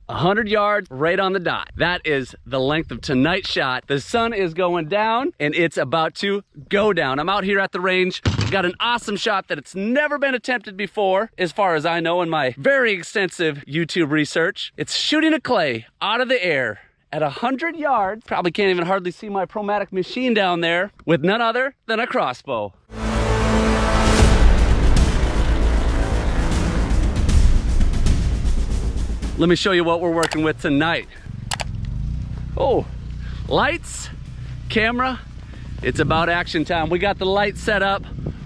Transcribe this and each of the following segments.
100 yards right on the dot. That is the length of tonight's shot. The sun is going down and it's about to go down. I'm out here at the range. Got an awesome shot that it's never been attempted before, as far as I know in my very extensive YouTube research. It's shooting a clay out of the air at 100 yards. Probably can't even hardly see my Promatic machine down there, with none other than a crossbow. Let me show you what we're working with tonight. Oh, lights, camera, it's about action time. We got the light set up,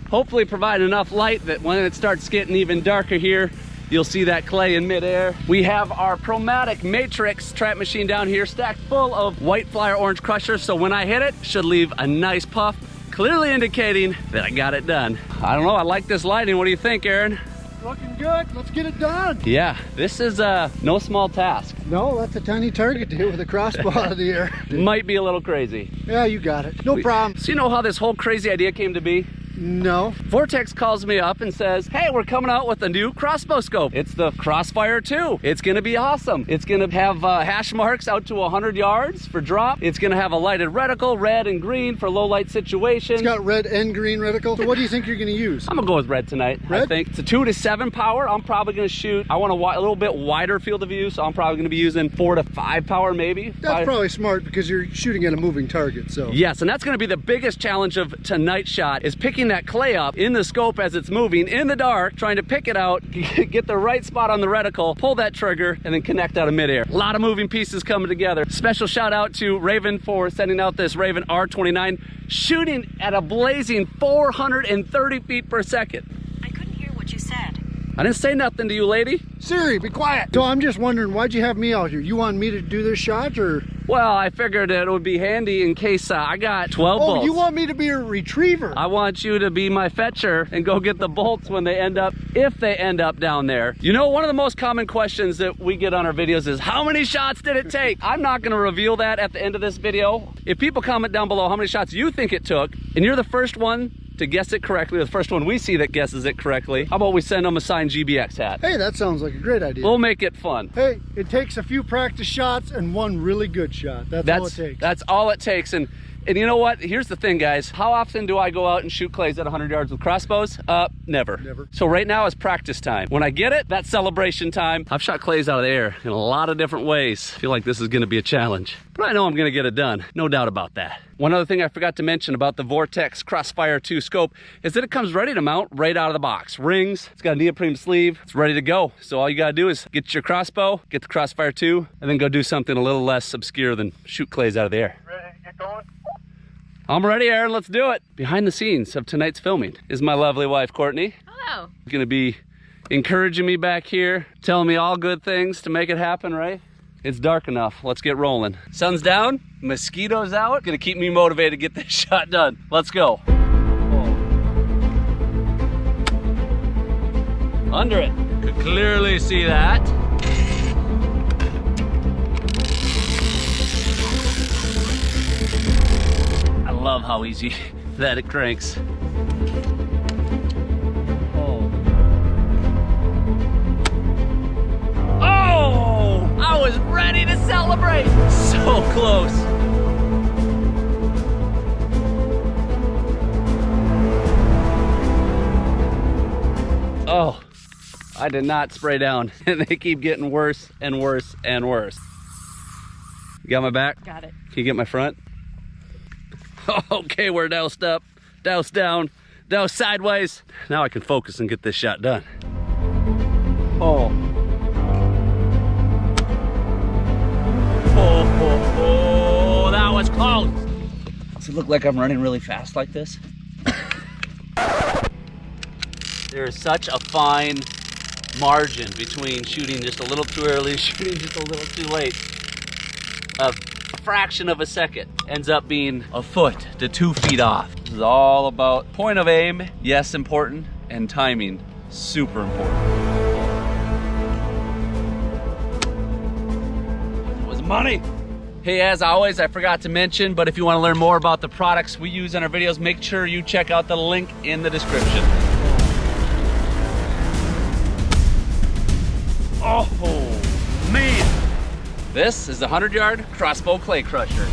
hopefully provide enough light that when it starts getting even darker here, you'll see that clay in midair. We have our Promatic Matrix trap machine down here stacked full of white flyer orange crusher, so when I hit it, should leave a nice puff, clearly indicating that I got it done. I don't know, I like this lighting. What do you think, Aaron? Looking good. Let's get it done. Yeah, this is no small task. No, that's a tiny target to hit with a crossbow out of the air. Might be a little crazy. Yeah, you got it. No problem. So you know how this whole crazy idea came to be? No. Vortex calls me up and says, hey, we're coming out with a new crossbow scope. It's the Crossfire 2. It's gonna be awesome. It's gonna have hash marks out to 100 yards for drop. It's gonna have a lighted reticle, red and green for low light situations. It's got red and green reticle. So what do you think you're gonna use? I'm gonna go with red tonight. Red? I think it's a 2 to 7 power. I'm probably gonna shoot, I want a little bit wider field of view, so I'm probably gonna be using 4 to 5 power maybe. That's probably smart because you're shooting at a moving target, so. Yes, and that's gonna be the biggest challenge of tonight's shot, is picking that clay up in the scope as it's moving in the dark, trying to pick it out, get the right spot on the reticle, pull that trigger, and then connect out of midair. A lot of moving pieces coming together. Special shout out to Ravin for sending out this Ravin R29, shooting at a blazing 430 feet per second. I couldn't hear what you said. I didn't say nothing to you, lady. Siri, be quiet. So I'm just wondering, why'd you have me out here? You want me to do this shot, or? Well, I figured it would be handy in case I got 12 bolts. Oh, you want me to be a retriever? I want you to be my fetcher and go get the bolts when they end up, if they end up down there. You know, one of the most common questions that we get on our videos is, how many shots did it take? I'm not gonna reveal that at the end of this video. If people comment down below how many shots you think it took, and you're the first one to guess it correctly, the first one we see that guesses it correctly, how about we send them a signed GBX hat? Hey, that sounds like a great idea. We'll make it fun. Hey, it takes a few practice shots and one really good shot. That's all it takes. That's all it takes. And you know what? Here's the thing, guys. How often do I go out and shoot clays at 100 yards with crossbows? Never. Never. So right now is practice time. When I get it, that's celebration time. I've shot clays out of the air in a lot of different ways. I feel like this is gonna be a challenge, but I know I'm gonna get it done. No doubt about that. One other thing I forgot to mention about the Vortex Crossfire 2 scope is that it comes ready to mount right out of the box. Rings, it's got a neoprene sleeve, it's ready to go. So all you gotta do is get your crossbow, get the Crossfire 2, and then go do something a little less obscure than shoot clays out of the air. Ready to get going? I'm ready, Aaron, let's do it. Behind the scenes of tonight's filming is my lovely wife, Courtney. Hello. Gonna be encouraging me back here, telling me all good things to make it happen, right? It's dark enough, let's get rolling. Sun's down, mosquitoes out, gonna keep me motivated to get this shot done. Let's go. Under it, could clearly see that. I love how easy that it cranks. Oh, I was ready to celebrate. So close. Oh, I did not spray down, and they keep getting worse and worse and worse. You got my back? Got it. Can you get my front? Okay, we're doused up, doused down, doused sideways. Now I can focus and get this shot done. Oh. Oh, that was close. Does it look like I'm running really fast like this? There is such a fine margin between shooting just a little too early, shooting just a little too late. A fraction of a second ends up being a foot to 2 feet off. This is all about point of aim, yes, important, and timing, super important. It was money. Hey, as always, I forgot to mention, but if you want to learn more about the products we use in our videos, make sure you check out the link in the description. Oh, man. This is the 100-yard crossbow clay crusher.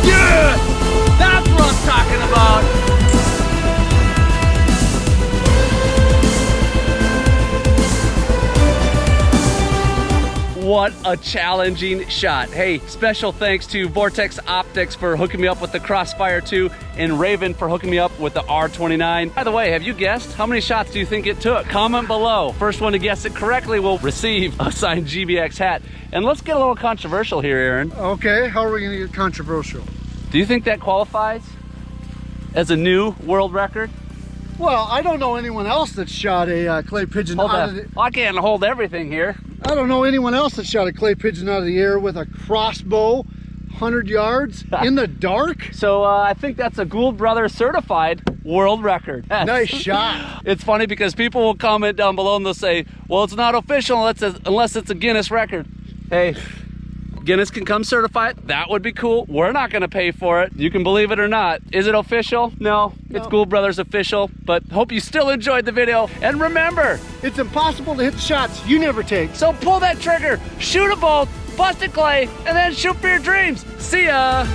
Yeah! That's what I'm talking about! What a challenging shot. Hey, special thanks to Vortex Optics for hooking me up with the Crossfire 2 and Ravin for hooking me up with the R29. By the way, have you guessed? How many shots do you think it took? Comment below. First one to guess it correctly will receive a signed GBX hat. And let's get a little controversial here, Aaron. Okay, how are we gonna get controversial? Do you think that qualifies as a new world record? Well, I don't know anyone else that shot a clay pigeon Hold out on. of the... I can't hold everything here. I don't know anyone else that shot a clay pigeon out of the air with a crossbow, 100 yards, in the dark. So I think that's a Gould Brothers certified world record. Yes. Nice shot. It's funny because people will comment down below and they'll say, well, it's not official unless it's a Guinness record. Hey, Guinness can come certify it. That would be cool. We're not gonna pay for it. You can believe it or not. Is it official? No, it's Gould Brothers official, but hope you still enjoyed the video. And remember, It's impossible to hit the shots you never take. so pull that trigger, shoot a bolt, bust a clay, and then shoot for your dreams. See ya.